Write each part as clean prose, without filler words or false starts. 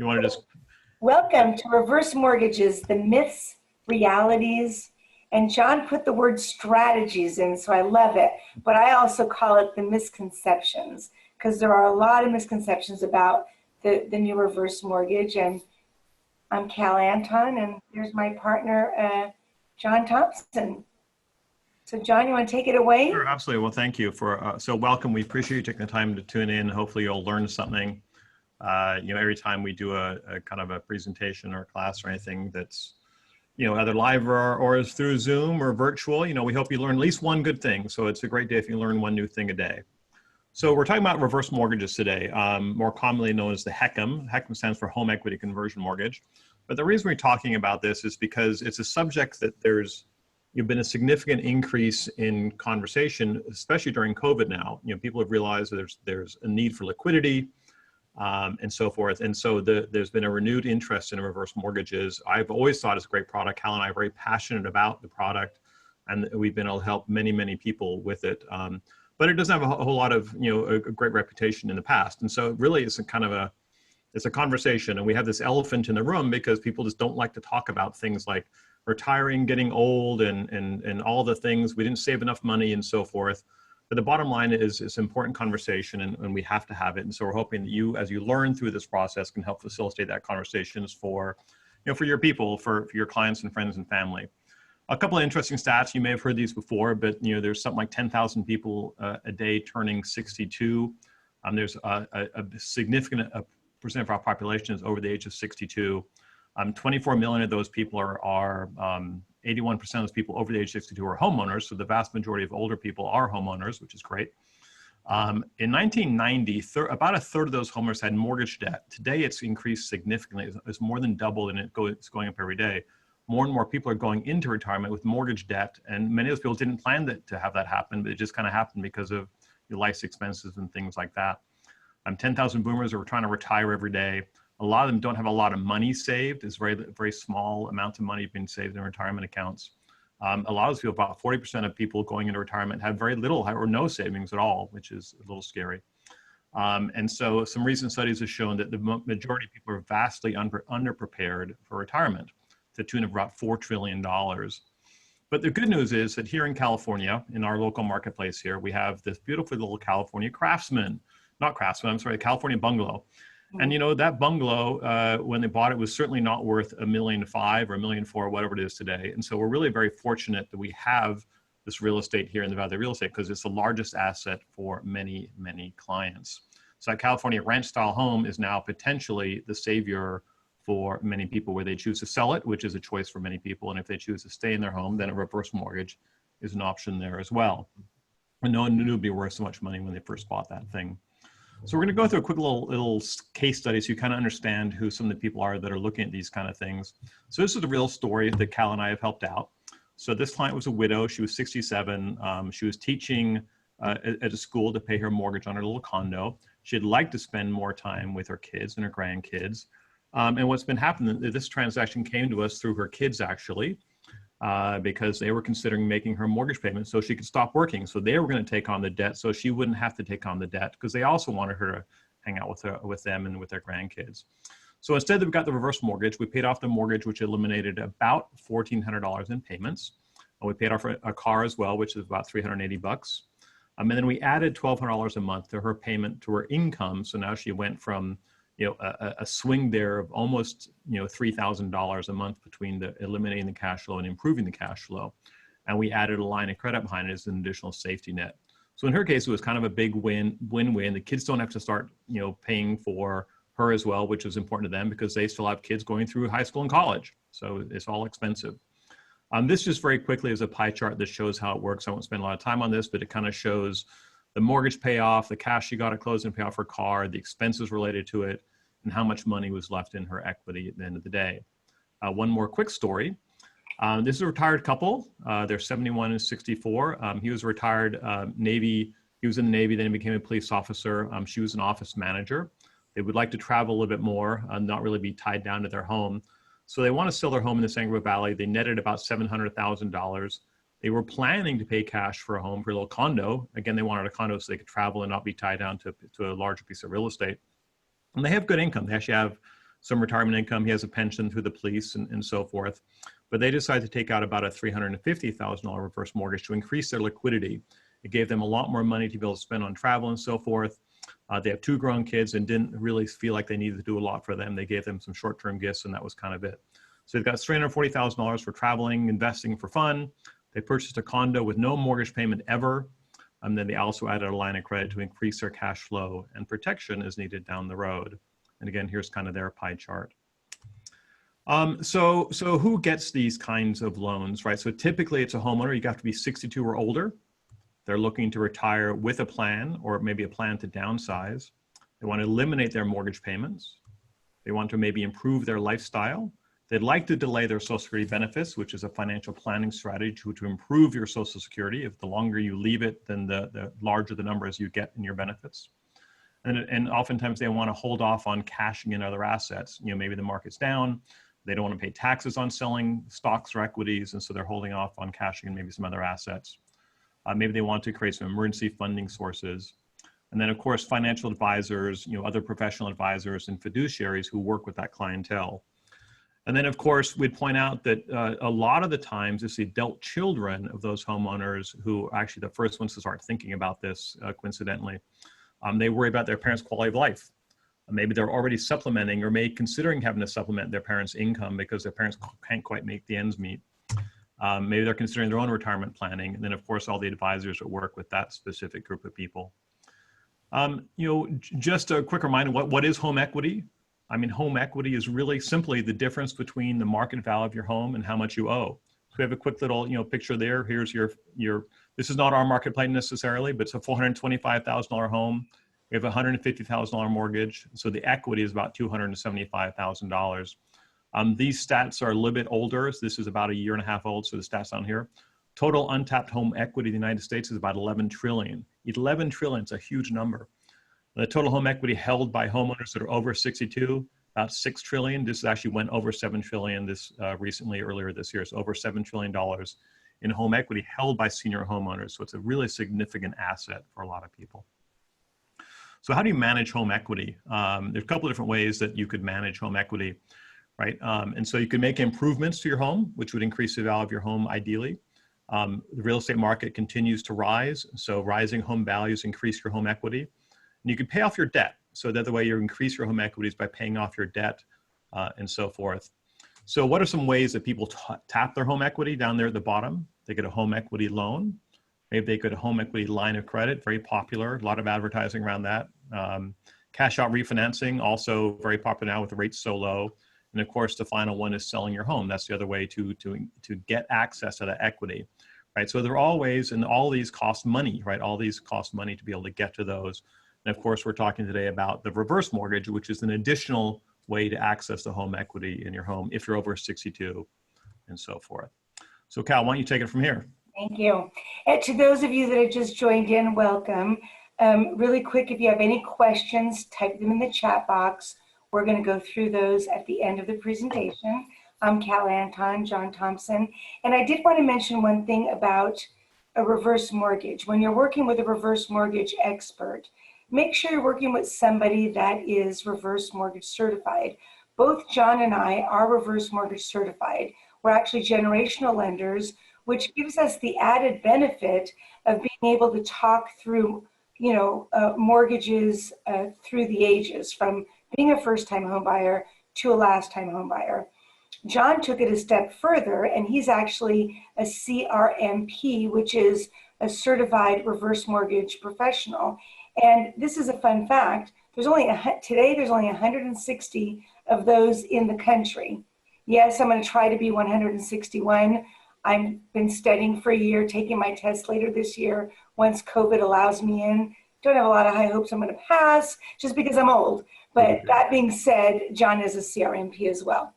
You want to just... Welcome to Reverse Mortgages, the myths, realities, and John put the word strategies in, so I love it. But I also call it the misconceptions, because there are a lot of misconceptions about the new reverse mortgage. And I'm Antoun, and here's my partner, John Thompson. So John, you want to take it away? Sure, absolutely. Well, thank you for, so welcome. We appreciate you taking the time to tune in. Hopefully you'll learn something. Every time we do a kind of a presentation or class or anything that's, either live or is through Zoom or virtual, we hope you learn at least one good thing. So it's a great day if you learn one new thing a day. So we're talking about reverse mortgages today, more commonly known as the HECM. HECM stands for Home Equity Conversion Mortgage. But the reason we're talking about this is because it's a subject that there's been a significant increase in conversation, especially during COVID now. People have realized that there's a need for liquidity, and so forth. And so there's been a renewed interest in reverse mortgages. I've always thought it's a great product. Cal and I are very passionate about the product, and we've been able to help many, many people with it. But it doesn't have a whole lot of, a great reputation in the past. And so really it's it's a conversation, and we have this elephant in the room because people just don't like to talk about things like retiring, getting old, and all the things. We didn't save enough money and so forth. But the bottom line is it's an important conversation, and we have to have it. And so we're hoping that you, as you learn through this process, can help facilitate that conversations for, for your people, for your clients and friends and family. A couple of interesting stats. You may have heard these before, but there's something like 10,000 people a day turning 62. There's a significant percent of our population is over the age of 62. 24 million of those people are 81% of those people over the age of 62 are homeowners. So the vast majority of older people are homeowners, which is great. In 1990, about a third of those homeowners had mortgage debt. Today, it's increased significantly. It's more than doubled, and it's going up every day. More and more people are going into retirement with mortgage debt, and many of those people didn't plan to have that happen, but it just kind of happened because of your life's expenses and things like that. 10,000 boomers are trying to retire every day. A lot of them don't have a lot of money saved. It's very, very small amounts of money being saved in retirement accounts. A lot of those people, about 40% of people going into retirement have very little or no savings at all, which is a little scary. And so some recent studies have shown that the majority of people are vastly underprepared for retirement, to the tune of about $4 trillion. But the good news is that here in California, in our local marketplace here, we have this beautiful little California California bungalow. And that bungalow, when they bought it, was certainly not worth $1.5 million or $1.4 million, whatever it is today. And so we're really very fortunate that we have this real estate here in the Valley Real Estate, because it's the largest asset for many, many clients. So that California ranch-style home is now potentially the savior for many people, where they choose to sell it, which is a choice for many people. And if they choose to stay in their home, then a reverse mortgage is an option there as well. And no one knew it would be worth so much money when they first bought that thing. So we're going to go through a quick little case study so you kind of understand who some of the people are that are looking at these kind of things. So this is the real story that Cal and I have helped out. So this client was a widow. She was 67. She was teaching at a school to pay her mortgage on her little condo. She'd like to spend more time with her kids and her grandkids. And what's been happening, this transaction came to us through her kids, actually, because they were considering making her mortgage payment so she could stop working. So they were going to take on the debt so she wouldn't have to take on the debt, because they also wanted her to hang out with them and with their grandkids. So instead, we got the reverse mortgage. We paid off the mortgage, which eliminated about $1,400 in payments. We paid off a car as well, which is about $380. And then we added $1,200 a month to her payment, to her income. So now she went from a swing there of almost, $3,000 a month between eliminating the cash flow and improving the cash flow. And we added a line of credit behind it as an additional safety net. So in her case, it was kind of a big win-win. The kids don't have to start, paying for her as well, which is important to them because they still have kids going through high school and college. So it's all expensive. This just very quickly is a pie chart that shows how it works. I won't spend a lot of time on this, but it kind of shows the mortgage payoff, the cash she got at closing to pay off her car, the expenses related to it, and how much money was left in her equity at the end of the day. One more quick story. This is a retired couple. They're 71 and 64. He was a retired Navy. He was in the Navy, then he became a police officer. She was an office manager. They would like to travel a little bit more, not really be tied down to their home. So they want to sell their home in the San Gabriel Valley. They netted about $700,000. They were planning to pay cash for a home, for a little condo. Again, they wanted a condo so they could travel and not be tied down to a larger piece of real estate. And they have good income. They actually have some retirement income. He has a pension through the police and so forth. But they decided to take out about a $350,000 reverse mortgage to increase their liquidity. It gave them a lot more money to be able to spend on travel and so forth. They have 2 grown kids and didn't really feel like they needed to do a lot for them. They gave them some short-term gifts, and that was kind of it. So they've got $340,000 for traveling, investing for fun. They purchased a condo with no mortgage payment ever. And then they also added a line of credit to increase their cash flow and protection as needed down the road. And again, here's kind of their pie chart. So who gets these kinds of loans, right? So typically it's a homeowner. You have to be 62 or older. They're looking to retire with a plan, or maybe a plan to downsize. They want to eliminate their mortgage payments. They want to maybe improve their lifestyle. They'd like to delay their Social Security benefits, which is a financial planning strategy to improve your Social Security. If the longer you leave it, then the larger the numbers you get in your benefits. And oftentimes they want to hold off on cashing in other assets. You know, maybe the market's down. They don't want to pay taxes on selling stocks or equities, and so they're holding off on cashing in maybe some other assets. Maybe they want to create some emergency funding sources. And then of course, financial advisors, you know, other professional advisors and fiduciaries who work with that clientele. And then of course, we'd point out that a lot of the times it's the adult children of those homeowners who are actually the first ones to start thinking about this, coincidentally. They worry about their parents' quality of life. Maybe they're already supplementing or maybe considering having to supplement their parents' income because their parents can't quite make the ends meet. Maybe they're considering their own retirement planning. And then of course, all the advisors that work with that specific group of people. You know, just a quick reminder, what is home equity? I mean, home equity is really simply the difference between the market value of your home and how much you owe. So we have a quick little, you know, picture there. Here's your, this is not our market plan necessarily, but it's a $425,000 home. We have a $150,000 mortgage. So the equity is about $275,000. These stats are a little bit older. So this is about a year and a half old. So the stats down here. Total untapped home equity in the United States is about 11 trillion. 11 trillion is a huge number. The total home equity held by homeowners that are over 62, about 6 trillion. This actually went over 7 trillion this earlier this year. So over $7 trillion in home equity held by senior homeowners. So it's a really significant asset for a lot of people. So how do you manage home equity? There's a couple of different ways that you could manage home equity, right? And so you could make improvements to your home, which would increase the value of your home ideally. The real estate market continues to rise. So rising home values increase your home equity. And you can pay off your debt. So the other way you increase your home equity is by paying off your debt and so forth. So what are some ways that people tap their home equity? Down there at the bottom, they get a home equity loan. Maybe they get a home equity line of credit, very popular, a lot of advertising around that. Cash out refinancing, also very popular now with the rates so low. And of course, the final one is selling your home. That's the other way to get access to the equity, right? So there are all ways, and all these cost money, right? All these cost money to be able to get to those. And of course, we're talking today about the reverse mortgage, which is an additional way to access the home equity in your home if you're over 62 and so forth. So Cal, why don't you take it from here? Thank you. And to those of you that have just joined in, welcome. Really quick, if you have any questions, type them in the chat box. We're going to go through those at the end of the presentation. I'm Cal Antoun, John Thompson. And I did want to mention one thing about a reverse mortgage. When you're working with a reverse mortgage expert, make sure you're working with somebody that is reverse mortgage certified. Both John and I are reverse mortgage certified. We're actually generational lenders, which gives us the added benefit of being able to talk through, you know, mortgages through the ages, from being a first-time home buyer to a last-time home buyer. John took it a step further, and he's actually a CRMP, which is a certified reverse mortgage professional. And this is a fun fact. Today there's only 160 of those in the country. Yes, I'm going to try to be 161. I've been studying for a year, taking my test later this year once COVID allows me in. Don't have a lot of high hopes I'm going to pass just because I'm old. But that being said, John is a CRMP as well.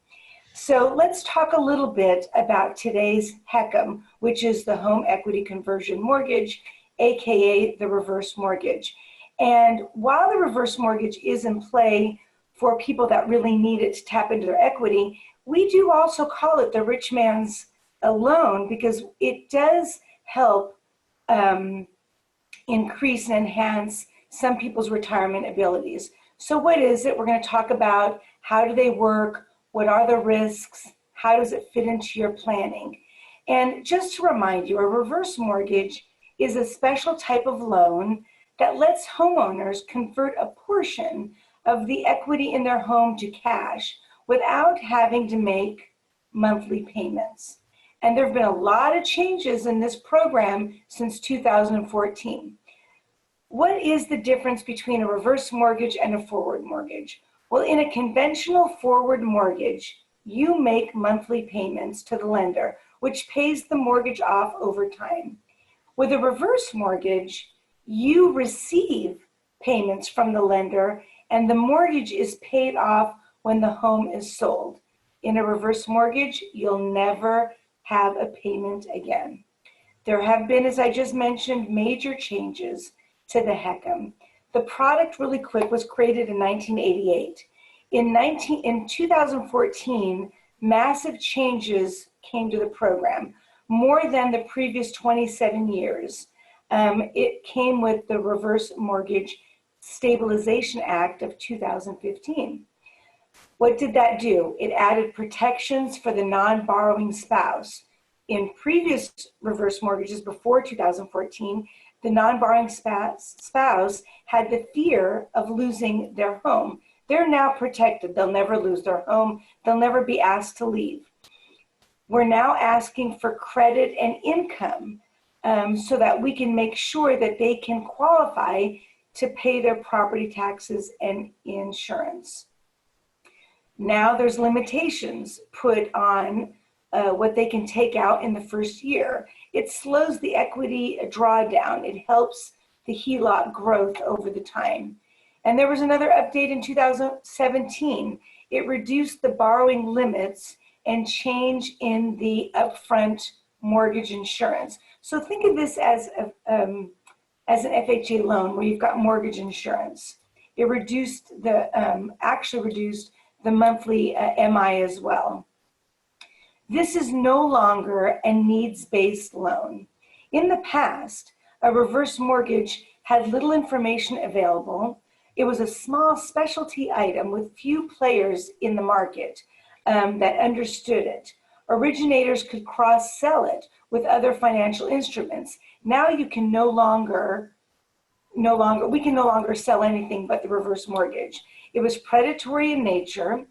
So let's talk a little bit about today's HECM, which is the home equity conversion mortgage, AKA the reverse mortgage. And while the reverse mortgage is in play for people that really need it to tap into their equity, we do also call it the rich man's loan because it does help increase and enhance some people's retirement abilities. So what is it? We're going to talk about how do they work, what are the risks, how does it fit into your planning. And just to remind you, a reverse mortgage is a special type of loan that lets homeowners convert a portion of the equity in their home to cash without having to make monthly payments. And there have been a lot of changes in this program since 2014. What is the difference between a reverse mortgage and a forward mortgage? Well, in a conventional forward mortgage, you make monthly payments to the lender, which pays the mortgage off over time. With a reverse mortgage, you receive payments from the lender and the mortgage is paid off when the home is sold. In a reverse mortgage, you'll never have a payment again. There have been, as I just mentioned, major changes to the HECM. The product, really quick, was created in 1988. In 2014, massive changes came to the program, more than the previous 27 years. It came with the Reverse Mortgage Stabilization Act of 2015. What did that do? It added protections for the non-borrowing spouse. In previous reverse mortgages before 2014, the non-borrowing spouse had the fear of losing their home. They're now protected. They'll never lose their home. They'll never be asked to leave. We're now asking for credit and income so that we can make sure that they can qualify to pay their property taxes and insurance. Now there's limitations put on what they can take out in the first year. It slows the equity drawdown. It helps the HELOC growth over the time. And there was another update in 2017. It reduced the borrowing limits and change in the upfront mortgage insurance. So think of this as an FHA loan where you've got mortgage insurance. It reduced actually reduced the monthly MI as well. This is no longer a needs-based loan. In the past, a reverse mortgage had little information available. It was a small specialty item with few players in the market that understood it. Originators could cross-sell it with other financial instruments. Now you can we can no longer sell anything but the reverse mortgage. It was predatory in nature.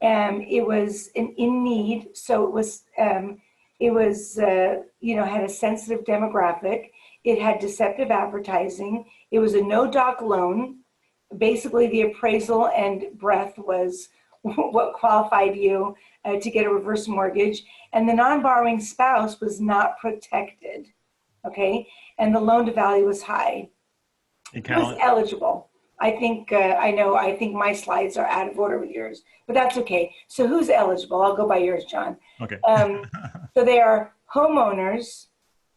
It was in need, so it was had a sensitive demographic. It had deceptive advertising. It was a no-doc loan. Basically, the appraisal and breadth was what qualified you to get a reverse mortgage, and the non-borrowing spouse was not protected, okay? And the loan-to-value was high. Who's eligible? I think I think my slides are out of order with yours, but that's okay. So who's eligible? I'll go by yours, John. Okay. So they are homeowners.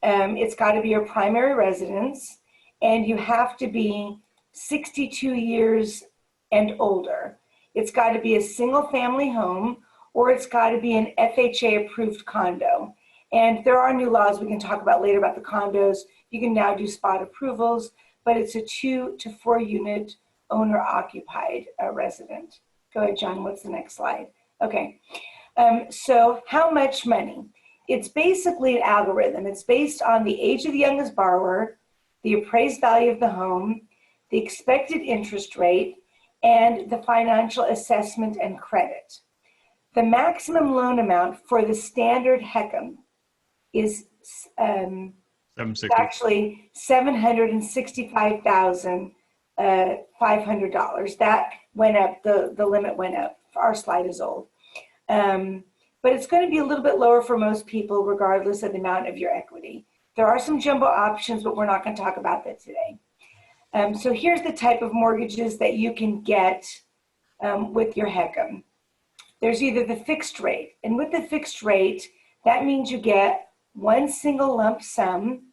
It's got to be your primary residence, and you have to be 62 years and older. It's got to be a single family home, or it's got to be an FHA approved condo. And there are new laws we can talk about later about the condos. You can now do spot approvals, but it's a 2 to 4 unit owner occupied resident. Go ahead, John, what's the next slide? Okay, so how much money? It's basically an algorithm. It's based on the age of the youngest borrower, the appraised value of the home, the expected interest rate, and the financial assessment and credit. The maximum loan amount for the standard HECM is actually $765,500. That went up, the limit went up. Our slide is old. But it's going to be a little bit lower for most people regardless of the amount of your equity. There are some jumbo options, but we're not going to talk about that today. So here's the type of mortgages that you can get with your HECM. There's either the fixed rate, and with the fixed rate, that means you get one single lump sum.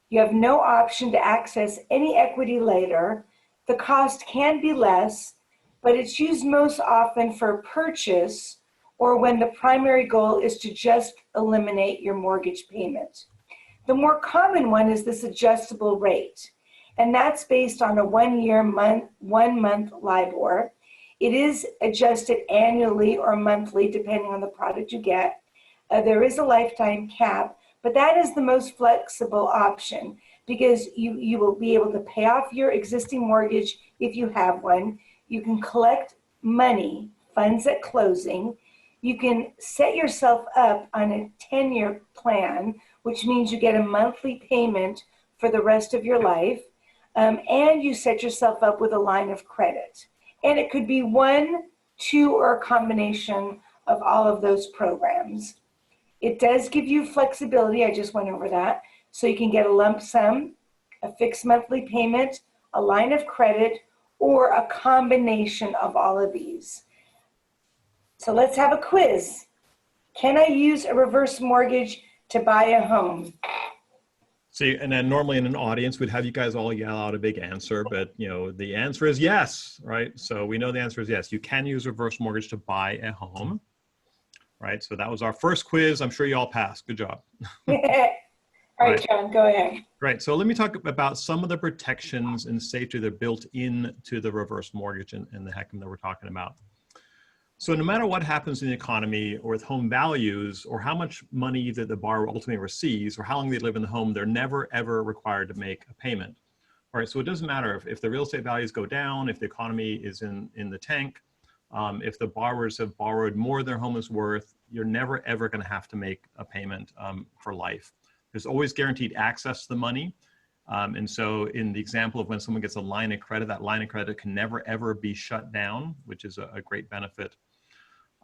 You have no option to access any equity later. The cost can be less, but it's used most often for purchase or when the primary goal is to just eliminate your mortgage payment. The more common one is this adjustable rate. And that's based on a 1 month LIBOR. It is adjusted annually or monthly, depending on the product you get. There is a lifetime cap, but that is the most flexible option because you will be able to pay off your existing mortgage if you have one. You can collect money, funds at closing. You can set yourself up on a 10-year plan, which means you get a monthly payment for the rest of your life. And you set yourself up with a line of credit. And it could be 1, 2, or a combination of all of those programs. It does give you flexibility. I just went over that. So you can get a lump sum, a fixed monthly payment, a line of credit, or a combination of all of these. So let's have a quiz. Can I use a reverse mortgage to buy a home? See, and then normally in an audience, we'd have you guys all yell out a big answer, but the answer is yes, right? So we know the answer is yes. You can use reverse mortgage to buy a home, right? So that was our first quiz. I'm sure you all passed. Good job. All right, John, go ahead. Right. So let me talk about some of the protections and safety that are built into the reverse mortgage and the HECM that we're talking about. So no matter what happens in the economy or with home values or how much money that the borrower ultimately receives or how long they live in the home, they're never, ever required to make a payment. All right. So it doesn't matter if the real estate values go down, if the economy is in the tank, if the borrowers have borrowed more than their home is worth, you're never, ever going to have to make a payment for life. There's always guaranteed access to the money. And so in the example of when someone gets a line of credit, that line of credit can never, ever be shut down, which is a great benefit.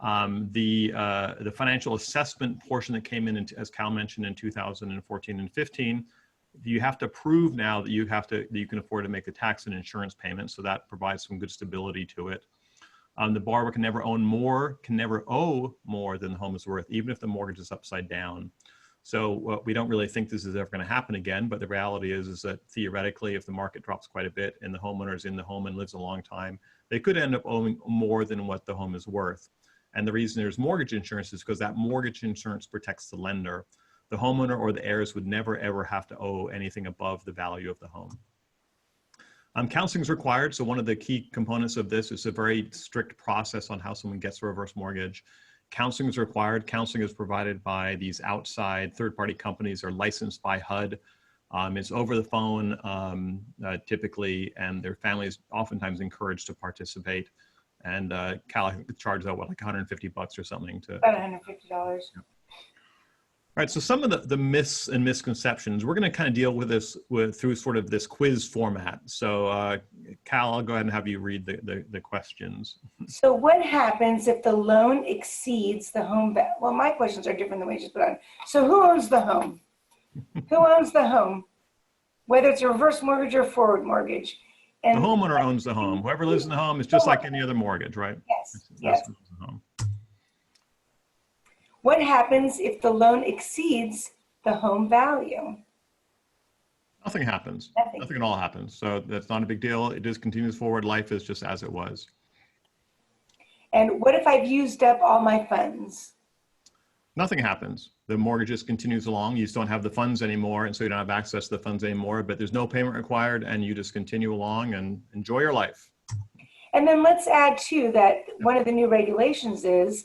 The financial assessment portion that came in, as Cal mentioned, in 2014 and 15, you have to prove now that you can afford to make the tax and insurance payments. So that provides some good stability to it. The borrower can never owe more than the home is worth, even if the mortgage is upside down. So we don't really think this is ever going to happen again, but the reality is that theoretically, if the market drops quite a bit and the homeowner is in the home and lives a long time, they could end up owing more than what the home is worth. And the reason there's mortgage insurance is because that mortgage insurance protects the lender. The homeowner or the heirs would never, ever have to owe anything above the value of the home. Counseling is required. So one of the key components of this is a very strict process on how someone gets a reverse mortgage. Counseling is required. Counseling is provided by these outside third-party companies or licensed by HUD. It's over the phone typically, and their families oftentimes encouraged to participate. And Cal charges out like $150 or something to. About $150. Yeah. All right, so some of the myths and misconceptions, we're going to kind of deal with this through sort of this quiz format. So Cal, I'll go ahead and have you read the questions. So what happens if the loan exceeds the home value? Well, my questions are different than what you just put on. So who owns the home? Who owns the home? Whether it's a reverse mortgage or forward mortgage. And the homeowner owns the home. Whoever lives in the home is just like any other mortgage, right? Yes, yes. The home. What happens if the loan exceeds the home value? Nothing happens. Nothing at all happens. So that's not a big deal. It just continues forward. Life is just as it was. And what if I've used up all my funds? Nothing happens. The mortgage just continues along. You just don't have the funds anymore, and so you don't have access to the funds anymore, but there's no payment required, and you just continue along and enjoy your life. And then let's add, too, that one of the new regulations is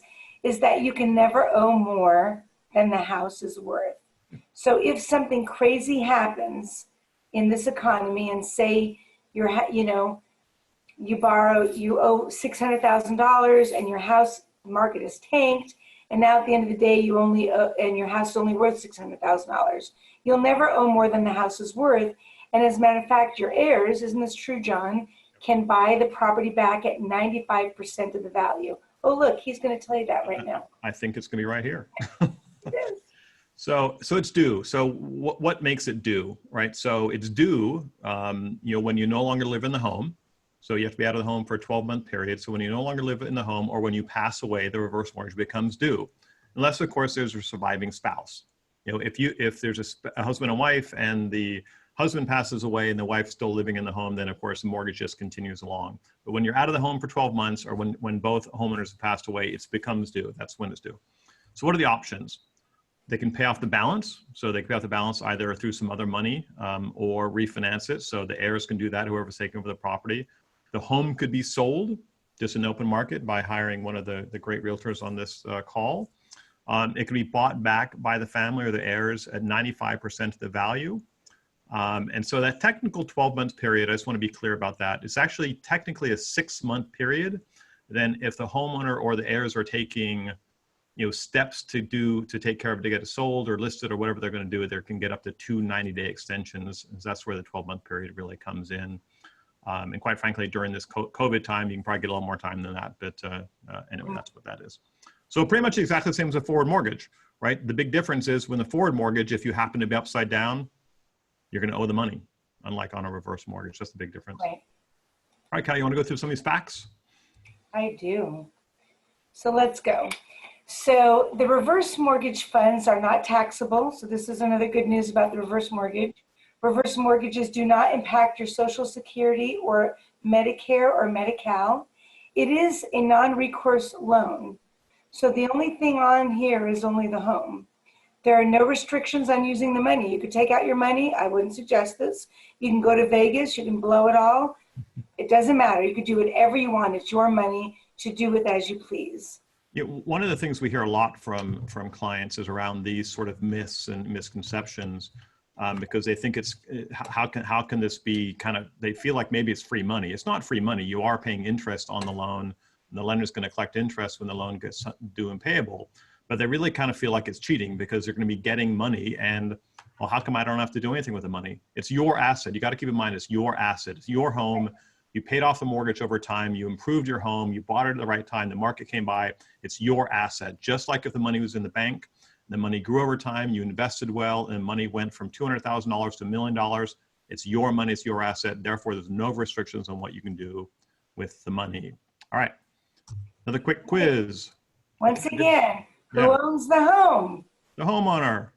that you can never owe more than the house is worth. So if something crazy happens in this economy and say you owe $600,000 and your house market is tanked, and now at the end of the day you only owe, and your house is only worth $600,000, you'll never owe more than the house is worth. And as a matter of fact, your heirs, isn't this true, John, can buy the property back at 95% of the value. Oh, look, he's going to tell you that right now. I think it's going to be right here. It is. So it's due. So what makes it due, right? So it's due, when you no longer live in the home. So you have to be out of the home for a 12-month period. So when you no longer live in the home or when you pass away, the reverse mortgage becomes due. Unless, of course, there's a surviving spouse. If there's a husband and wife and the husband passes away and the wife's still living in the home, then of course the mortgage just continues along. But when you're out of the home for 12 months or when both homeowners have passed away, it becomes due. That's when it's due. So what are the options? They can pay off the balance. So they can pay off the balance either through some other money or refinance it. So the heirs can do that, whoever's taking over the property. The home could be sold just in the open market by hiring one of the great realtors on this call. It can be bought back by the family or the heirs at 95% of the value. And so that technical 12-month period, I just want to be clear about that. It's actually technically a 6-month period. Then if the homeowner or the heirs are taking steps to take care of it, to get it sold or listed or whatever they're going to do, they can get up to 2 90-day extensions. That's where the 12-month period really comes in. And quite frankly, during this COVID time, you can probably get a little more time than that. But anyway, that's what that is. So pretty much exactly the same as a forward mortgage, right? The big difference is when the forward mortgage, if you happen to be upside down, you're going to owe the money, unlike on a reverse mortgage. That's the big difference. Right. All right, Cal, you want to go through some of these facts? I do. So let's go. So the reverse mortgage funds are not taxable. So this is another good news about the reverse mortgage. Reverse mortgages do not impact your Social Security or Medicare or Medi-Cal. It is a non-recourse loan. So the only thing on here is only the home. There are no restrictions on using the money. You could take out your money. I wouldn't suggest this. You can go to Vegas. You can blow it all. It doesn't matter. You could do whatever you want. It's your money to do with as you please. Yeah, one of the things we hear a lot from clients is around these sort of myths and misconceptions, because they think it's how can this be kind of, they feel like maybe it's free money. It's not free money. You are paying interest on the loan. And the lender's going to collect interest when the loan gets due and payable. But they really kind of feel like it's cheating because they're going to be getting money and, well, how come I don't have to do anything with the money? It's your asset. You got to keep in mind it's your asset. It's your home. You paid off the mortgage over time. You improved your home. You bought it at the right time. The market came by. It's your asset. Just like if the money was in the bank, the money grew over time, you invested well, and money went from $200,000 to $1 million. It's your money. It's your asset. Therefore, there's no restrictions on what you can do with the money. All right. Another quick quiz. Once again, who owns the home? The homeowner.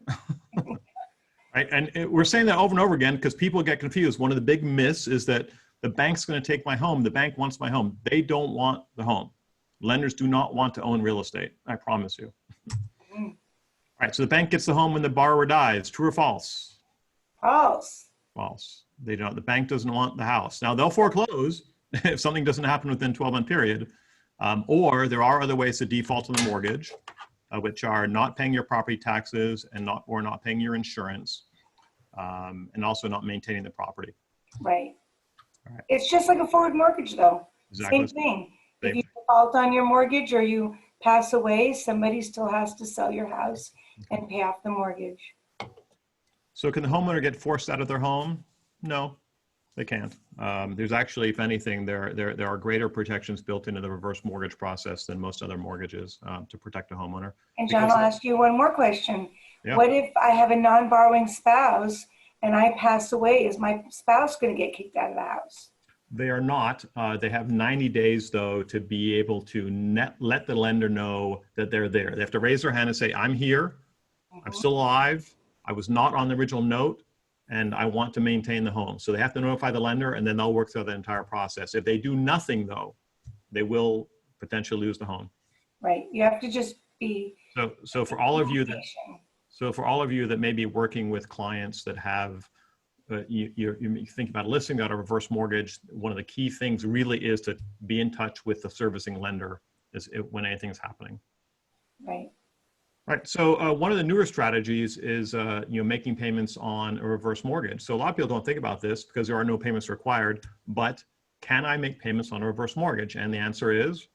Right? And we're saying that over and over again because people get confused. One of the big myths is that the bank's going to take my home. The bank wants my home. They don't want the home. Lenders do not want to own real estate. I promise you. All right. So the bank gets the home when the borrower dies. True or false? False. False. They don't. The bank doesn't want the house. Now they'll foreclose if something doesn't happen within 12-month period. Or there are other ways to default on the mortgage, which are not paying your property taxes and not paying your insurance, and also not maintaining the property. Right. All right. It's just like a forward mortgage, though. Exactly. Same thing. If you default on your mortgage or you pass away, somebody still has to sell your house and pay off the mortgage. So can the homeowner get forced out of their home? No, they can't. There's actually, if anything, there are greater protections built into the reverse mortgage process than most other mortgages to protect a homeowner. And John, I'll ask you one more question. Yeah. What if I have a non-borrowing spouse and I pass away? Is my spouse going to get kicked out of the house? They are not. They have 90 days, though, to be able to let the lender know that they're there. They have to raise their hand and say, I'm here. I'm still alive. I was not on the original note, and I want to maintain the home. So they have to notify the lender, and then they'll work through the entire process. If they do nothing, though, they will potentially lose the home. Right. You have to just be. So for all of you that may be working with clients that have, you think about listing out a reverse mortgage, one of the key things really is to be in touch with the servicing lender when anything's happening. Right. Right. So one of the newer strategies is making payments on a reverse mortgage. So a lot of people don't think about this because there are no payments required, but can I make payments on a reverse mortgage? And the answer is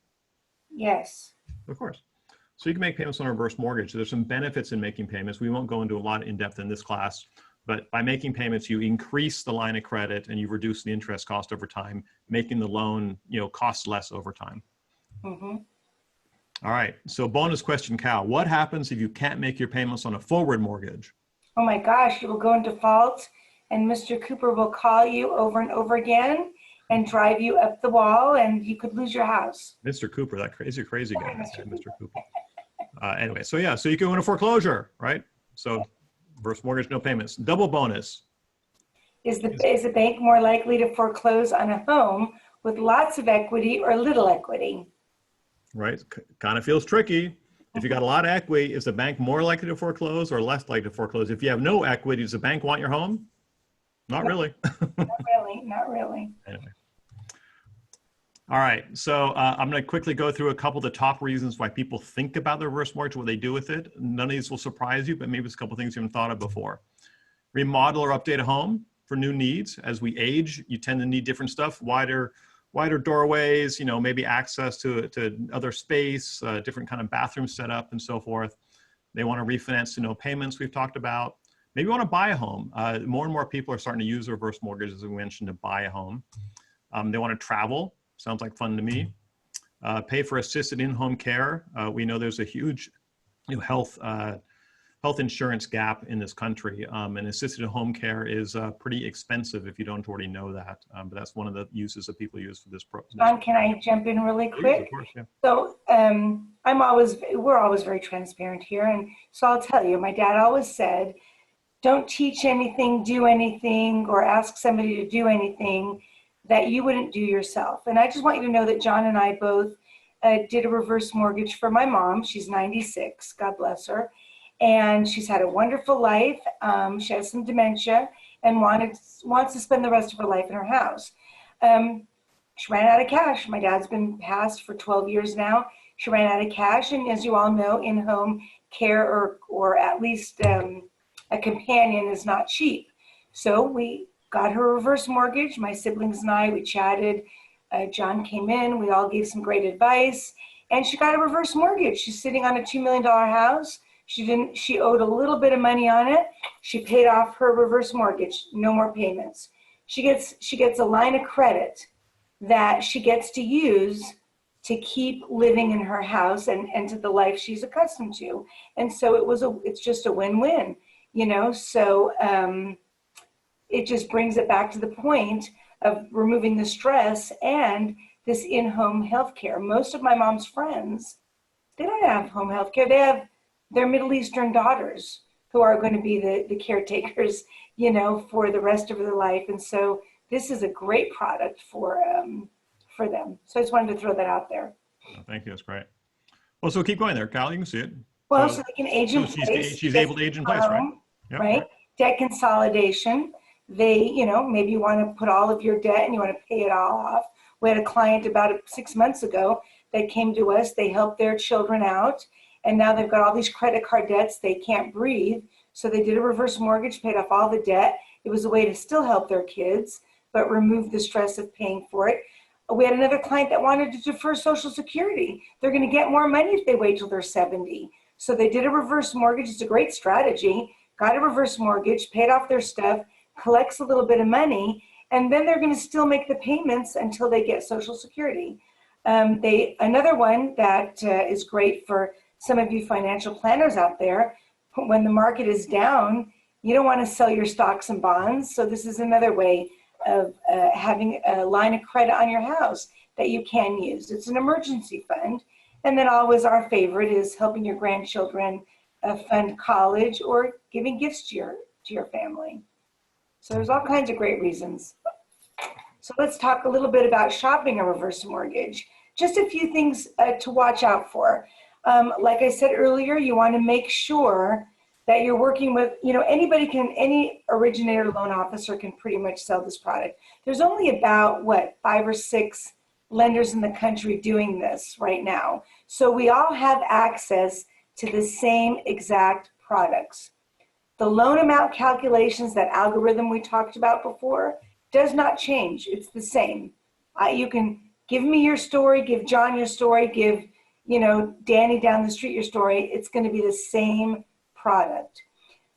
yes. Of course. So you can make payments on a reverse mortgage. There's some benefits in making payments. We won't go into a lot in depth in this class, but by making payments, you increase the line of credit and you reduce the interest cost over time, making the loan cost less over time. Mm-hmm. All right, so bonus question, Cal. What happens if you can't make your payments on a forward mortgage? Oh my gosh, you will go in default and Mr. Cooper will call you over and over again and drive you up the wall and you could lose your house. Mr. Cooper, that crazy guy, Mr. Cooper. Anyway, so yeah, so you go into foreclosure, right? So reverse mortgage, no payments. Double bonus. Is the bank more likely to foreclose on a home with lots of equity or little equity? Right, kind of feels tricky. If you got a lot of equity, is the bank more likely to foreclose or less likely to foreclose? If you have no equity, does the bank want your home? Not really. Not really, not really. Anyway. All right, so I'm going to quickly go through a couple of the top reasons why people think about the reverse mortgage, what they do with it. None of these will surprise you, but maybe it's a couple of things you haven't thought of before. Remodel or update a home for new needs. As we age, you tend to need different stuff, wider doorways, you know, maybe access to other space, different kind of bathroom setup and so forth. They want to refinance to no payments, we've talked about. Maybe you want to buy a home. More and more people are starting to use reverse mortgages, as we mentioned, to buy a home. They want to travel. Sounds like fun to me. Pay for assisted in-home care. We know there's a huge health insurance gap in this country, and assisted home care is pretty expensive if you don't already know that. But that's one of the uses that people use for this program. John, can I jump in really quick? Of course, yeah. So we're always very transparent here, and so I'll tell you, my dad always said, don't teach anything, do anything, or ask somebody to do anything that you wouldn't do yourself. And I just want you to know that John and I both did a reverse mortgage for my mom. She's 96, God bless her. And she's had a wonderful life. She has some dementia and wants to spend the rest of her life in her house. She ran out of cash. My dad's been passed for 12 years now. She ran out of cash. And as you all know, in-home care or at least a companion is not cheap. So we got her a reverse mortgage. My siblings and I, we chatted. John came in. We all gave some great advice. And she got a reverse mortgage. She's sitting on a $2 million house. She owed a little bit of money on it. She paid off her reverse mortgage. No more payments. She gets a line of credit that she gets to use to keep living in her house and to the life she's accustomed to. And so it's just a win-win, you know? So, it just brings it back to the point of removing the stress and this in-home health care. Most of my mom's friends, they don't have home health care. They have their Middle Eastern daughters who are going to be the caretakers, you know, for the rest of their life. And so this is a great product for them. So I just wanted to throw that out there. Oh, thank you, that's great. Well, so keep going there, Cal, you can see it. Well, so they can age in place. She's able to age in place, right? Yep, right? Debt consolidation. Maybe you want to put all of your debt and you want to pay it all off. We had a client about 6 months ago that came to us. They helped their children out, and now they've got all these credit card debts. They can't breathe. So they did a reverse mortgage, paid off all the debt. It was a way to still help their kids, but remove the stress of paying for it. We had another client that wanted to defer Social Security. They're going to get more money if they wait till they're 70. So they did a reverse mortgage. It's a great strategy. Got a reverse mortgage, paid off their stuff, collects a little bit of money, and then they're going to still make the payments until they get Social Security. Another one that is great for some of you financial planners out there, when the market is down, you don't want to sell your stocks and bonds. So this is another way of having a line of credit on your house that you can use. It's an emergency fund. And then always our favorite is helping your grandchildren fund college or giving gifts to your family. So there's all kinds of great reasons. So let's talk a little bit about shopping a reverse mortgage. Just a few things to watch out for. Like I said earlier, you want to make sure that you're working with, any originator loan officer can pretty much sell this product. There's only about, 5 or 6 lenders in the country doing this right now. So we all have access to the same exact products. The loan amount calculations, that algorithm we talked about before, does not change. It's the same. You can give me your story, give John your story, give, Danny down the street your story. It's going to be the same product.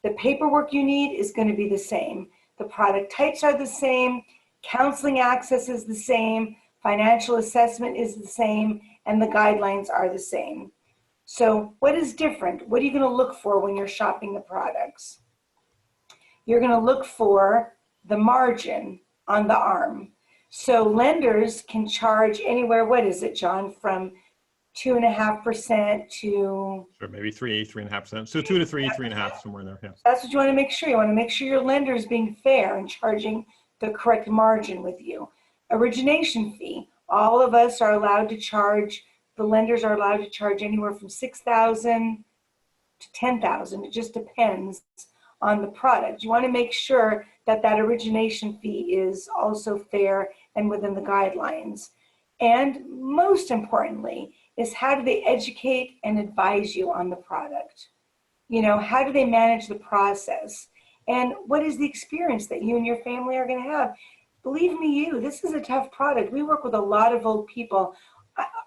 The paperwork you need is going to be the same. The product types are the same. Counseling access is the same. Financial assessment is the same. And the guidelines are the same. So what is different? What are you going to look for when you're shopping the products? You're going to look for the margin on the ARM. So lenders can charge anywhere, what is it, John, from 2.5% to... Sure, maybe 3.5%. So 2 to 3, 3.5, somewhere in there, yeah. That's what you want to make sure. You want to make sure your lender is being fair and charging the correct margin with you. Origination fee. All of us are allowed to charge the lenders are allowed to charge anywhere from $6,000 to $10,000. It just depends on the product. You want to make sure that that origination fee is also fair and within the guidelines. And most importantly is, how do they educate and advise you on the product? You know, how do they manage the process? And what is the experience that you and your family are going to have? Believe me, this is a tough product. We work with a lot of old people.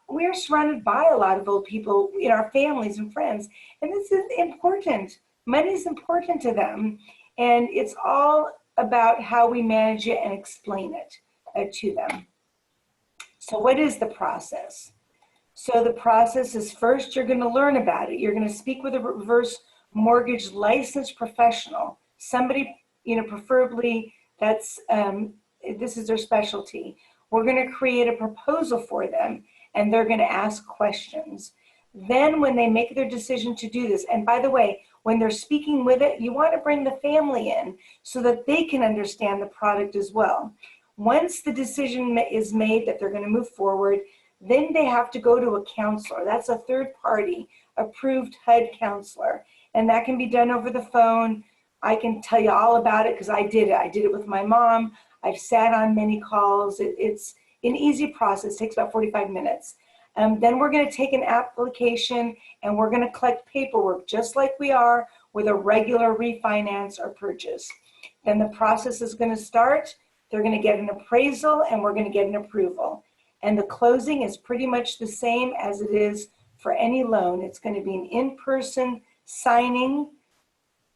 We're surrounded by a lot of old people in our families and friends. And this is important. Money is important to them. And it's all about how we manage it and explain it to them. So what is the process? So the process is, first, you're going to learn about it. You're going to speak with a reverse mortgage licensed professional, somebody, you know, preferably that's, this is their specialty. We're going to create a proposal for them, and they're going to ask questions. Then when they make their decision to do this, and by the way, when they're speaking with it, you want to bring the family in so that they can understand the product as well. Once the decision is made that they're going to move forward, then they have to go to a counselor. That's a third party approved HUD counselor. And that can be done over the phone. I can tell you all about it because I did it. I did it with my mom. I've sat on many calls. It's an easy process. It takes about 45 minutes. Then we're going to take an application and we're going to collect paperwork just like we are with a regular refinance or purchase. Then the process is going to start. They're going to get an appraisal and we're going to get an approval. And the closing is pretty much the same as it is for any loan. It's going to be an in-person signing,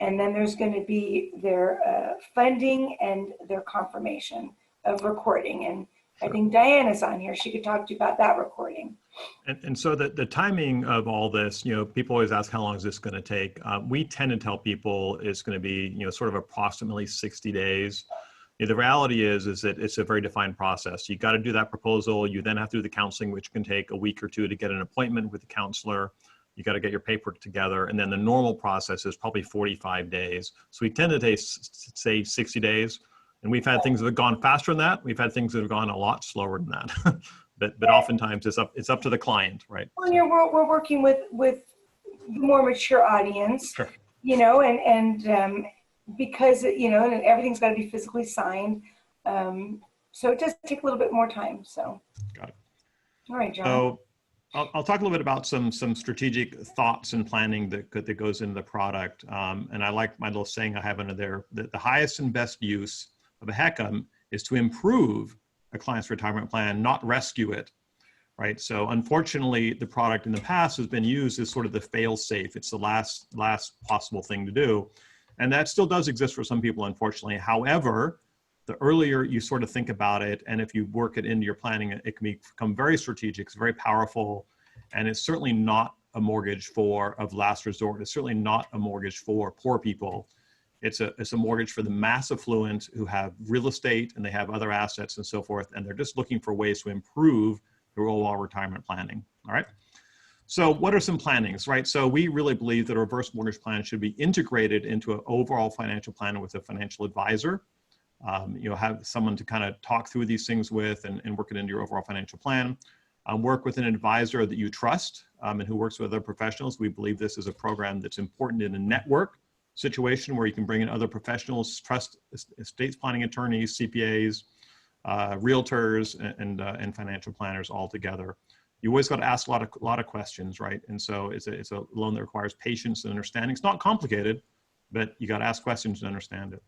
and then there's going to be their funding and their confirmation of recording. And I think Diana's on here. She could talk to you about that recording. And so the timing of all this, you know, people always ask, how long is this going to take? We tend to tell people it's going to be, you know, sort of approximately 60 days. You know, the reality is that it's a very defined process. You got to do that proposal. You then have to do the counseling, which can take a week or two to get an appointment with the counselor. You got to get your paperwork together. And then the normal process is probably 45 days. So we tend to say 60 days. And we've had things that have gone faster than that. We've had things that have gone a lot slower than that. but oftentimes it's up to the client, right? Well, we're working with the more mature audience, Sure. You know, and because, you know, and everything's got to be physically signed. So it does take a little bit more time. So. Got it. All right, John. So I'll talk a little bit about some strategic thoughts and planning that goes into the product. And I like my little saying I have under there, that the highest and best use of a HECM is to improve a client's retirement plan, not rescue it, right? So unfortunately, the product in the past has been used as sort of the fail safe. It's the last possible thing to do. And that still does exist for some people, unfortunately. However, the earlier you sort of think about it, and if you work it into your planning, it can become very strategic, it's very powerful, and it's certainly not a mortgage of last resort. It's certainly not a mortgage for poor people. It's a mortgage for the mass affluent who have real estate and they have other assets and so forth, and they're just looking for ways to improve their overall retirement planning, all right? So what are some plannings, right? So we really believe that a reverse mortgage plan should be integrated into an overall financial plan with a financial advisor. You know, have someone to kind of talk through these things with and work it into your overall financial plan. Work with an advisor that you trust and who works with other professionals. We believe this is a program that's important in a network situation where you can bring in other professionals, trust estate planning attorneys, CPAs, realtors, and financial planners all together. You always got to ask a lot of questions, right? And so it's a loan that requires patience and understanding. It's not complicated, but you got to ask questions to understand it.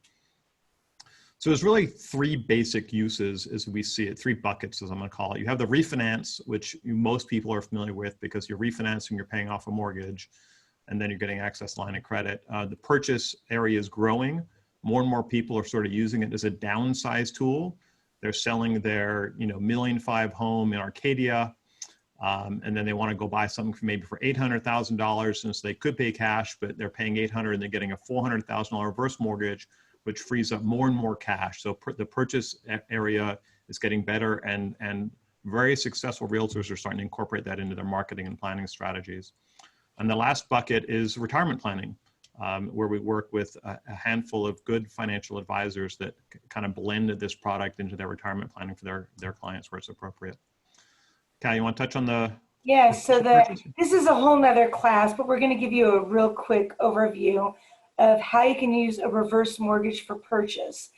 So there's really three basic uses as we see it, three buckets as I'm going to call it. You have the refinance, which most people are familiar with because you're refinancing, you're paying off a mortgage, and then you're getting access line of credit. The purchase area is growing. More and more people are sort of using it as a downsize tool. They're selling their, you know, $1.5 million home in Arcadia, and then they want to go buy something for maybe for $800,000 since they could pay cash, but they're paying $800,000 and they're getting a $400,000 reverse mortgage, which frees up more and more cash. So the purchase area is getting better, and very successful realtors are starting to incorporate that into their marketing and planning strategies. And the last bucket is retirement planning, where we work with a handful of good financial advisors that kind of blend this product into their retirement planning for their clients where it's appropriate. Cal, you want to touch on the Yeah, so Purchase? this is a whole nother class, but we're going to give you a real quick overview of how you can use a reverse mortgage for purchase.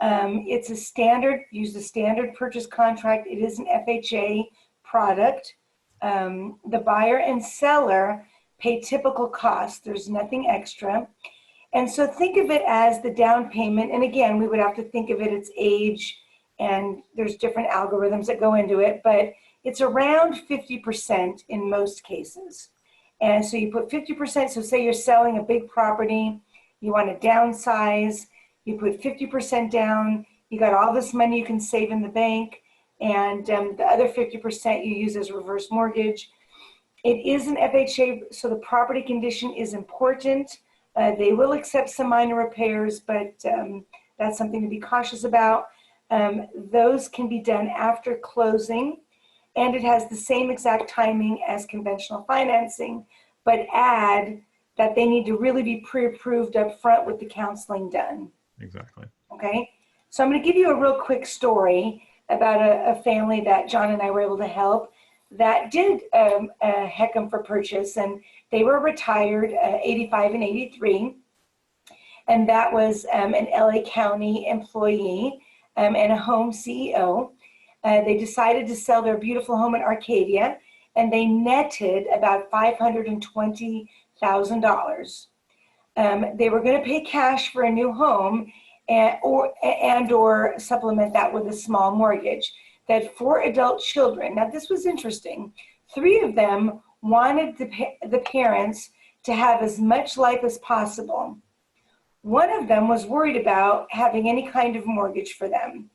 It's a standard, use the standard purchase contract. It is an FHA product. The buyer and seller pay typical costs. There's nothing extra. And so think of it as the down payment. And again, we would have to think of it its age, and there's different algorithms that go into it, but it's around 50% in most cases. And so you put 50%, so say you're selling a big property, you want to downsize, you put 50% down, you got all this money you can save in the bank, and the other 50% you use as reverse mortgage. It is an FHA, so the property condition is important. They will accept some minor repairs, but that's something to be cautious about. Those can be done after closing, and it has the same exact timing as conventional financing, but add that they need to really be pre-approved up front with the counseling done. Exactly. Okay, so I'm going to give you a real quick story about a family that John and I were able to help that did a HECM for purchase, and they were retired, 85 and 83, and that was an LA County employee and a home CEO. They decided to sell their beautiful home in Arcadia, and they netted about $520,000. They were going to pay cash for a new home or supplement that with a small mortgage. They had 4 adult children. Now, this was interesting. 3 of them wanted the parents to have as much life as possible. One of them was worried about having any kind of mortgage for them.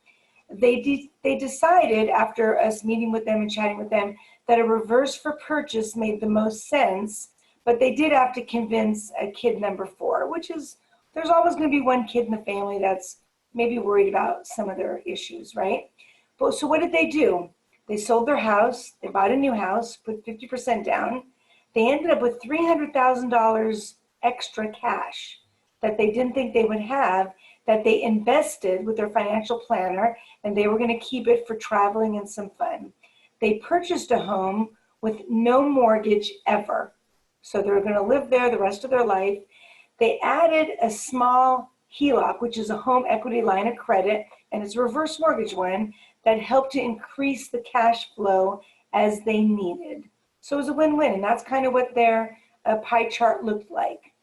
They decided, after us meeting with them and chatting with them, that a reverse for purchase made the most sense, but they did have to convince kid number 4, which is, there's always going to be one kid in the family that's maybe worried about some of their issues, right? But so what did they do? They sold their house, they bought a new house, put 50% down. They ended up with $300,000 extra cash that they didn't think they would have, that they invested with their financial planner, and they were going to keep it for traveling and some fun. They purchased a home with no mortgage ever. So they were going to live there the rest of their life. They added a small HELOC, which is a home equity line of credit, and it's a reverse mortgage one that helped to increase the cash flow as they needed. So it was a win-win, and that's kind of what their pie chart looked like.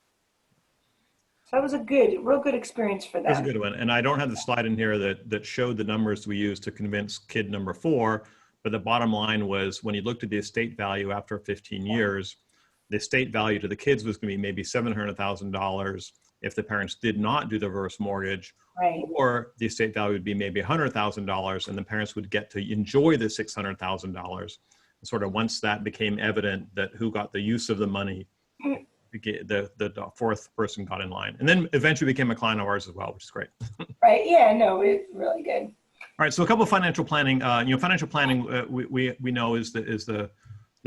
So that was a real good experience for them. That's a good one. And I don't have the slide in here that showed the numbers we used to convince kid number 4, but the bottom line was when you looked at the estate value after 15 years, the estate value to the kids was going to be maybe $700,000 if the parents did not do the reverse mortgage, right, or the estate value would be maybe $100,000 and the parents would get to enjoy the $600,000. Sort of once that became evident that who got the use of the money, the 4th person got in line, and then eventually became a client of ours as well, which is great. Right. Yeah. No, it's really good. All right. So a couple of financial planning. Financial planning we know is the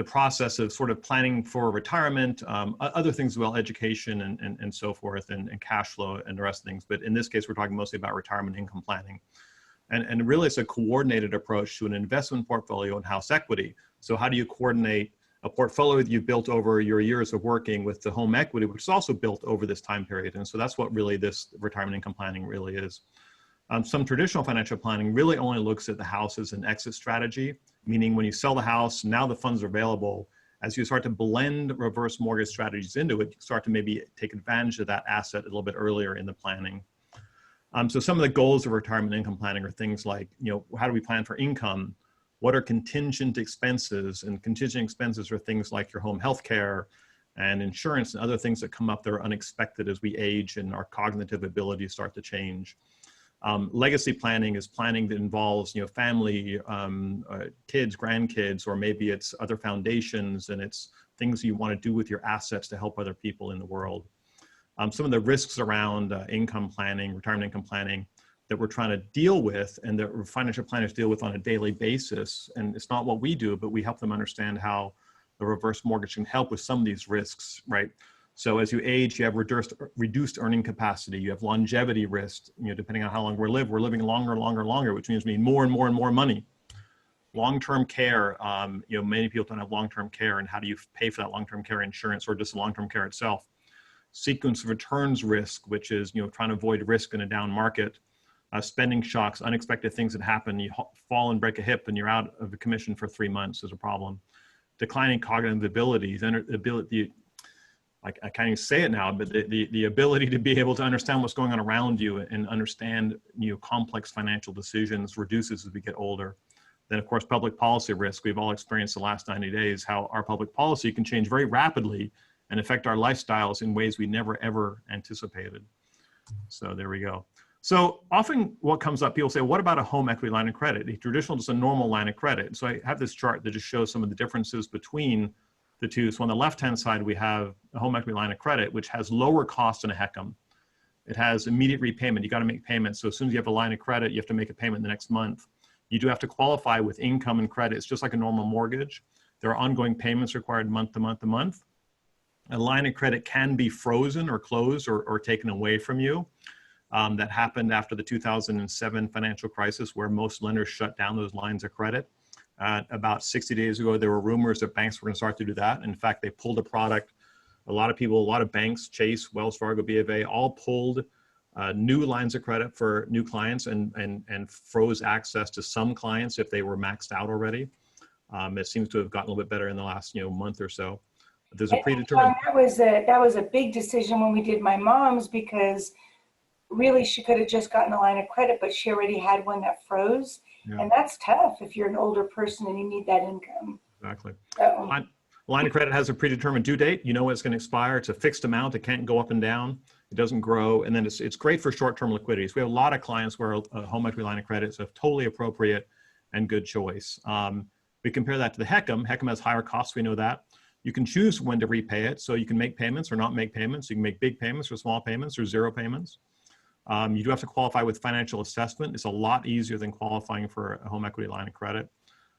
process of sort of planning for retirement, other things as well, education and so forth, and cash flow and the rest of things. But in this case, we're talking mostly about retirement income planning, and really it's a coordinated approach to an investment portfolio and house equity. So how do you coordinate a portfolio that you've built over your years of working with the home equity, which is also built over this time period? And so that's what really this retirement income planning really is. Some traditional financial planning really only looks at the house as an exit strategy, meaning when you sell the house, now the funds are available. As you start to blend reverse mortgage strategies into it, you start to maybe take advantage of that asset a little bit earlier in the planning. So some of the goals of retirement income planning are things like, how do we plan for income? What are contingent expenses? And contingent expenses are things like your home health care and insurance and other things that come up that are unexpected as we age and our cognitive abilities start to change. Legacy planning is planning that involves, family, kids, grandkids, or maybe it's other foundations and it's things you want to do with your assets to help other people in the world. Some of the risks around income planning, retirement income planning that we're trying to deal with and that financial planners deal with on a daily basis. And it's not what we do, but we help them understand how the reverse mortgage can help with some of these risks, right? So as you age, you have reduced earning capacity. You have longevity risk, depending on how long we're living longer, which means we need more and more and more money. Long-term care, many people don't have long-term care, and how do you pay for that long-term care insurance or just long-term care itself? Sequence of returns risk, which is, trying to avoid risk in a down market. Spending shocks, unexpected things that happen. You fall and break a hip and you're out of the commission for 3 months is a problem. Declining cognitive abilities, and ability, I can't even say it now, but the ability to be able to understand what's going on around you and understand, complex financial decisions reduces as we get older. Then, of course, public policy risk. We've all experienced the last 90 days how our public policy can change very rapidly and affect our lifestyles in ways we never, ever anticipated. So there we go. So often what comes up, people say, what about a home equity line of credit? The traditional, just a normal line of credit. So I have this chart that just shows some of the differences between the two. So on the left-hand side, we have a home equity line of credit, which has lower cost than a HECM. It has immediate repayment. You got to make payments. So as soon as you have a line of credit, you have to make a payment the next month. You do have to qualify with income and credit. It's just like a normal mortgage. There are ongoing payments required month to month to month. A line of credit can be frozen or closed or taken away from you. That happened after the 2007 financial crisis, where most lenders shut down those lines of credit. About 60 days ago, there were rumors that banks were going to start to do that. In fact, they pulled a product. A lot of banks, Chase, Wells Fargo, B of A, all pulled new lines of credit for new clients and froze access to some clients if they were maxed out already. It seems to have gotten a little bit better in the last month or so. There's a predetermined. That was a big decision when we did my mom's, because really she could have just gotten a line of credit, but she already had one that froze. Yeah. And that's tough if you're an older person and you need that income. Exactly. So, line of credit has a predetermined due date. You know when it's going to expire. It's a fixed amount. It can't go up and down. It doesn't grow. And then it's great for short-term liquidity. So we have a lot of clients where a home equity line of credit is a totally appropriate and good choice. We compare that to the HECM. HECM has higher costs. We know that. You can choose when to repay it. So you can make payments or not make payments. You can make big payments or small payments or zero payments. You do have to qualify with financial assessment. It's a lot easier than qualifying for a home equity line of credit.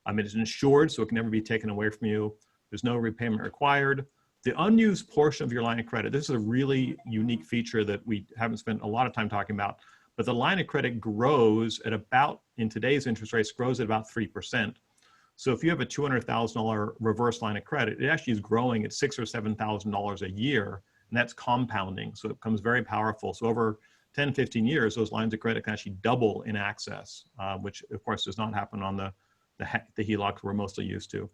It is insured, so it can never be taken away from you. There's no repayment required. The unused portion of your line of credit, this is a really unique feature that we haven't spent a lot of time talking about, but the line of credit grows at about, in today's interest rates, grows at about 3%. So if you have a $200,000 reverse line of credit, it actually is growing at $6,000 or $7,000 a year, and that's compounding. So it becomes very powerful. So over 10, 15 years, those lines of credit can actually double in access, which of course does not happen on the HELOCs we're mostly used to.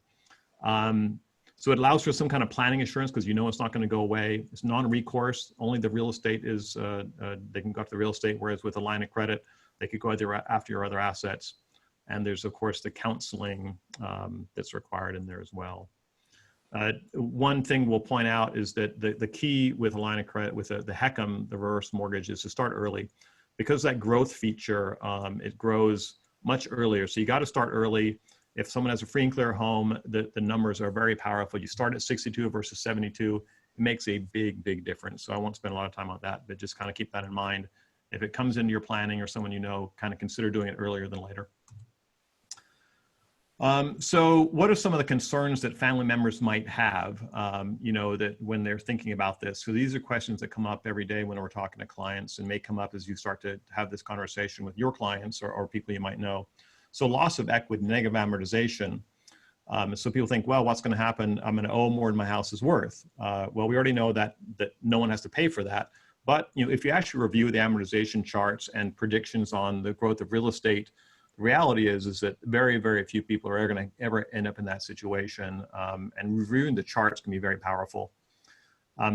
So it allows for some kind of planning assurance because it's not going to go away. It's non-recourse. Only the real estate is, they can go after the real estate, whereas with a line of credit, they could go after your other assets. And there's, of course, the counseling that's required in there as well. One thing we'll point out is that the key with a line of credit, with the HECM, the reverse mortgage, is to start early. Because that growth feature, it grows much earlier. So you got to start early. If someone has a free and clear home, the numbers are very powerful. You start at 62 versus 72, it makes a big, big difference. So I won't spend a lot of time on that, but just kind of keep that in mind. If it comes into your planning or someone kind of consider doing it earlier than later. So what are some of the concerns that family members might have, that when they're thinking about this? So these are questions that come up every day when we're talking to clients, and may come up as you start to have this conversation with your clients or people you might know. So loss of equity, negative amortization. So people think, well, what's going to happen? I'm going to owe more than my house is worth. Well, we already know that no one has to pay for that. But if you actually review the amortization charts and predictions on the growth of real estate, the reality is that very, very few people are going to ever end up in that situation. And reviewing the charts can be very powerful.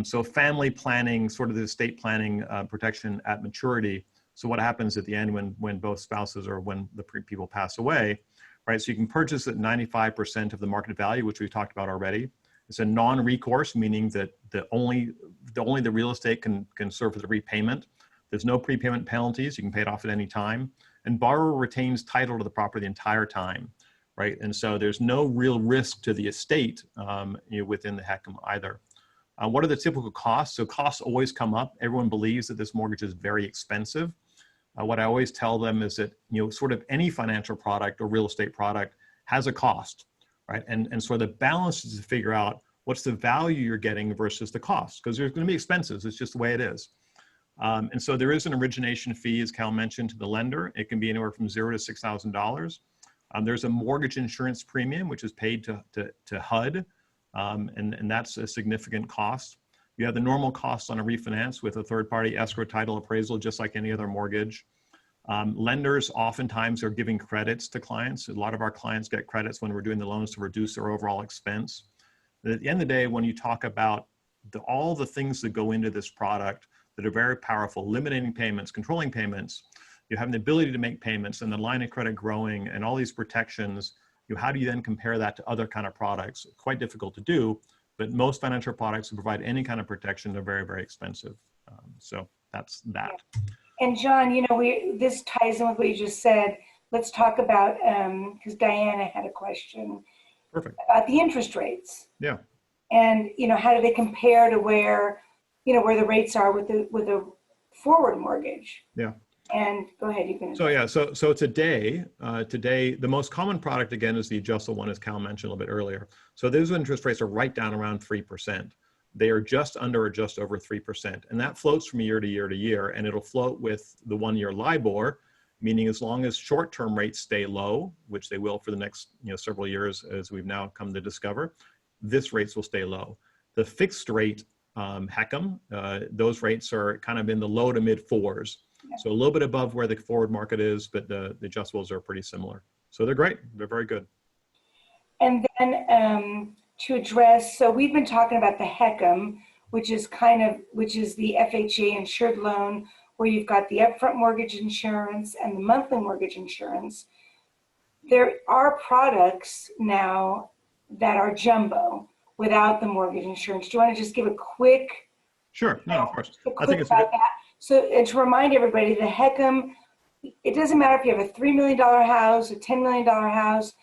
So family planning, sort of the estate planning protection at maturity. So what happens at the end when both spouses or when the people pass away, right? So you can purchase at 95% of the market value, which we've talked about already. It's a non-recourse, meaning that only the real estate can serve for the repayment. There's no prepayment penalties. You can pay it off at any time. And borrower retains title to the property the entire time, right? And so there's no real risk to the estate within the HECM either. What are the typical costs? So costs always come up. Everyone believes that this mortgage is very expensive. What I always tell them is that, sort of any financial product or real estate product has a cost, right? And so the balance is to figure out what's the value you're getting versus the cost, because there's going to be expenses. It's just the way it is. And so there is an origination fee, as Cal mentioned, to the lender. It can be anywhere from $0 to $6,000. There's a mortgage insurance premium, which is paid to HUD, and that's a significant cost. You have the normal costs on a refinance with a third-party escrow title appraisal, just like any other mortgage. Lenders oftentimes are giving credits to clients. A lot of our clients get credits when we're doing the loans to reduce their overall expense. But at the end of the day, when you talk about all the things that go into this product that are very powerful, eliminating payments, controlling payments, you have the ability to make payments and the line of credit growing and all these protections, how do you then compare that to other kind of products? Quite difficult to do, but most financial products that provide any kind of protection are very, very expensive. So that's that. And John, this ties in with what you just said. Let's talk about, because Diana had a question. Perfect. About the interest rates. Yeah. And, how do they compare to where the rates are with a forward mortgage? Yeah. And go ahead, you can. So yeah, so today, the most common product again is the adjustable one, as Cal mentioned a little bit earlier. So those interest rates are right down around 3%. They are just under or just over 3%, and that floats from year to year to year, and it'll float with the one-year LIBOR, meaning as long as short-term rates stay low, which they will for the next several years, as we've now come to discover, this rates will stay low. The fixed rate HECM, those rates are kind of in the low to mid fours. So a little bit above where the forward market is, but the adjustables are pretty similar. So they're great. They're very good. And then to address, so we've been talking about the HECM, which is the FHA insured loan, where you've got the upfront mortgage insurance and the monthly mortgage insurance. There are products now that are jumbo without the mortgage insurance. Do you want to just give a quick? Sure. No, of course. I think it's about that. So, and to remind everybody, the HECM, it doesn't matter if you have a $3 million house, a $10 million house,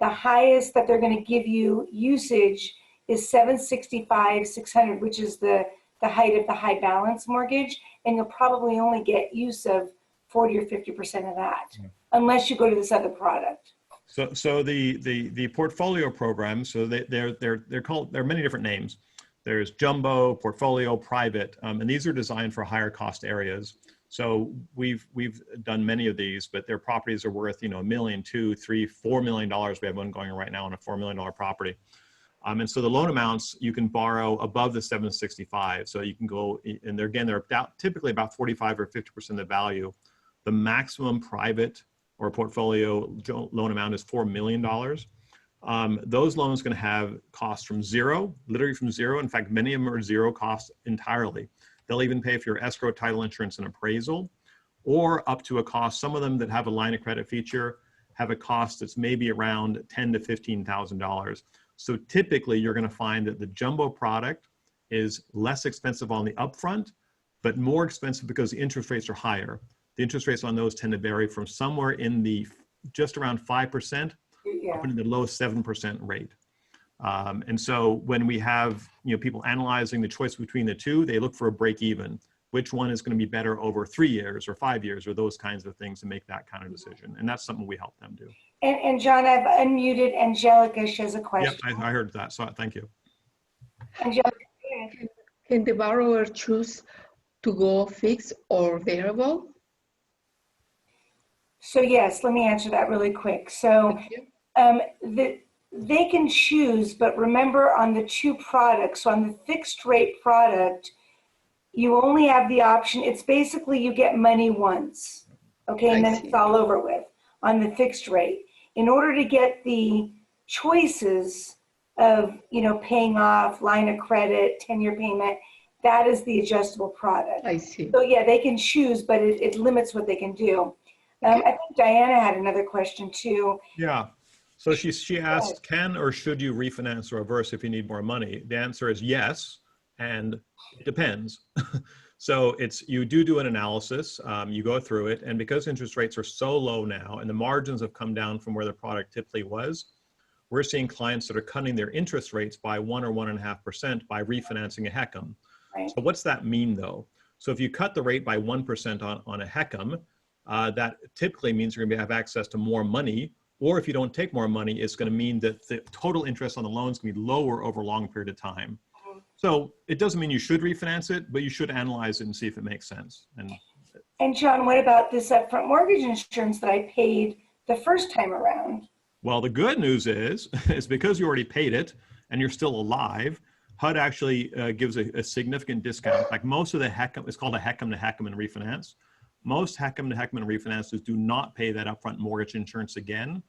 the highest that they're going to give you usage is 765, 600, which is the height of the high balance mortgage. And you'll probably only get use of 40 or 50% of that, unless you go to this other product. So the portfolio program, so they're called, there are many different names. There's jumbo, portfolio, private, and these are designed for higher cost areas. So we've done many of these, but their properties are worth $1 million, $2 million, $3 million, $4 million. We have one going right now on a $4 million property. And so the loan amounts you can borrow above the 765. So you can go, and they're typically about 45 or 50% of the value. The maximum private or portfolio loan amount is $4 million. Those loans are going to have costs from zero, literally from zero. In fact, many of them are zero cost entirely. They'll even pay for your escrow, title insurance, and appraisal, or up to a cost. Some of them that have a line of credit feature have a cost that's maybe around $10,000 to $15,000. So typically, you're going to find that the jumbo product is less expensive on the upfront, but more expensive because the interest rates are higher. The interest rates on those tend to vary from somewhere in the just around 5% up into the low 7% rate. And so when we have people analyzing the choice between the two, they look for a break even. Which one is going to be better over 3 years or 5 years or those kinds of things to make that kind of decision. And that's something we help them do. And John, I've unmuted Angelica. She has a question. Yep, I heard that. So thank you. Angelica. Can the borrower choose to go fixed or variable? So yes, let me answer that really quick. So they can choose, but remember on the two products, so on the fixed rate product, you only have the option, it's basically you get money once, okay, and then it's all over with on the fixed rate. In order to get the choices of, paying off, line of credit, 10-year payment, that is the adjustable product. I see. So yeah, they can choose, but it limits what they can do. I think Diana had another question too. Yeah. So she asked, can or should you refinance or reverse if you need more money? The answer is yes, and it depends. So you do an analysis, you go through it, and because interest rates are so low now and the margins have come down from where the product typically was, we're seeing clients that are cutting their interest rates by 1 or 1.5% by refinancing a HECM. Right. So what's that mean though? So if you cut the rate by 1% on a HECM, that typically means you're going to have access to more money, or if you don't take more money, it's going to mean that the total interest on the loan is going to be lower over a long period of time. So it doesn't mean you should refinance it, but you should analyze it and see if it makes sense. And John, what about this upfront mortgage insurance that I paid the first time around? Well, the good news is because you already paid it and you're still alive, HUD actually gives a significant discount. Like most of the HECM, it's called a HECM to HECM and refinance. Most HECM to HECM and refinances do not pay that upfront mortgage insurance again.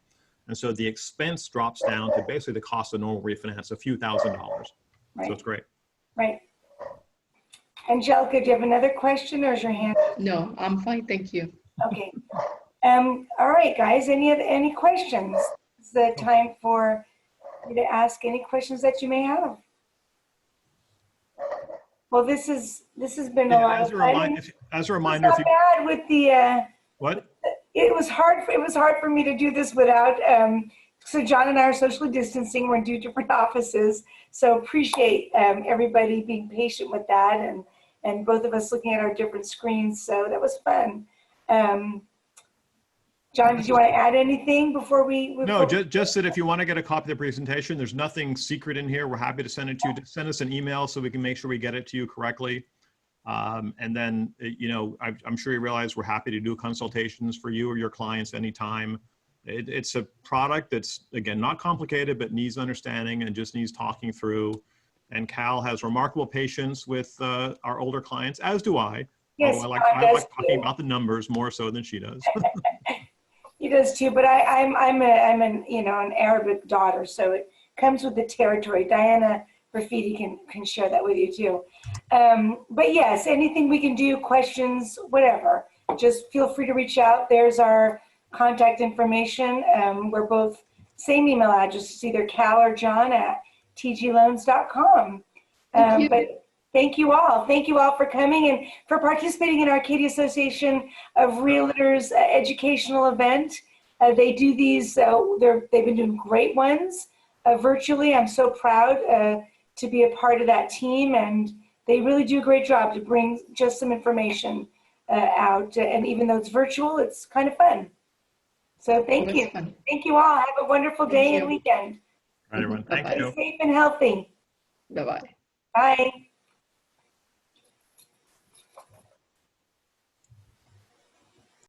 And so the expense drops down to basically the cost of normal refinance, a few $1,000s. Right. So it's great. Right. Angelica, do you have another question or is your hand? No, I'm fine, thank you. Okay. All right, guys, any questions? It's the time for you to ask any questions that you may have. Well, this has been a lot of fun. As a reminder, it's not bad with the what? It was hard for me to do this without so John and I are socially distancing. We're in 2 different offices, so appreciate everybody being patient with that, and both of us looking at our different screens. So that was fun. John, did you want to add anything before we? No, just that if you want to get a copy of the presentation, there's nothing secret in here. We're happy to send it to you. Just send us an email so we can make sure we get it to you correctly. And then, you know, I'm sure you realize we're happy to do consultations for you or your clients anytime. It's a product that's, again, not complicated, but needs understanding and just needs talking through. And Cal has remarkable patience with our older clients, as do I. Yes, I like talking about the numbers more so than she does. He does too, but I'm an Arabic daughter, so it comes with the territory. Diana Rafidi can share that with you too. But yes, anything we can do, questions, whatever, just feel free to reach out. There's our contact information. We're both same email address. It's either Cal or John at tgloans.com. But thank you all. Thank you all for coming and for participating in Arcadia Association of Realtors educational event. They do these, they've been doing great ones virtually. I'm so proud to be a part of that team, and they really do a great job to bring just some information out. And even though it's virtual, it's kind of fun. So thank you. Fun. Thank you all. Have a wonderful day and weekend. All right, everyone. Thank you. Stay safe and healthy. Bye-bye. Bye.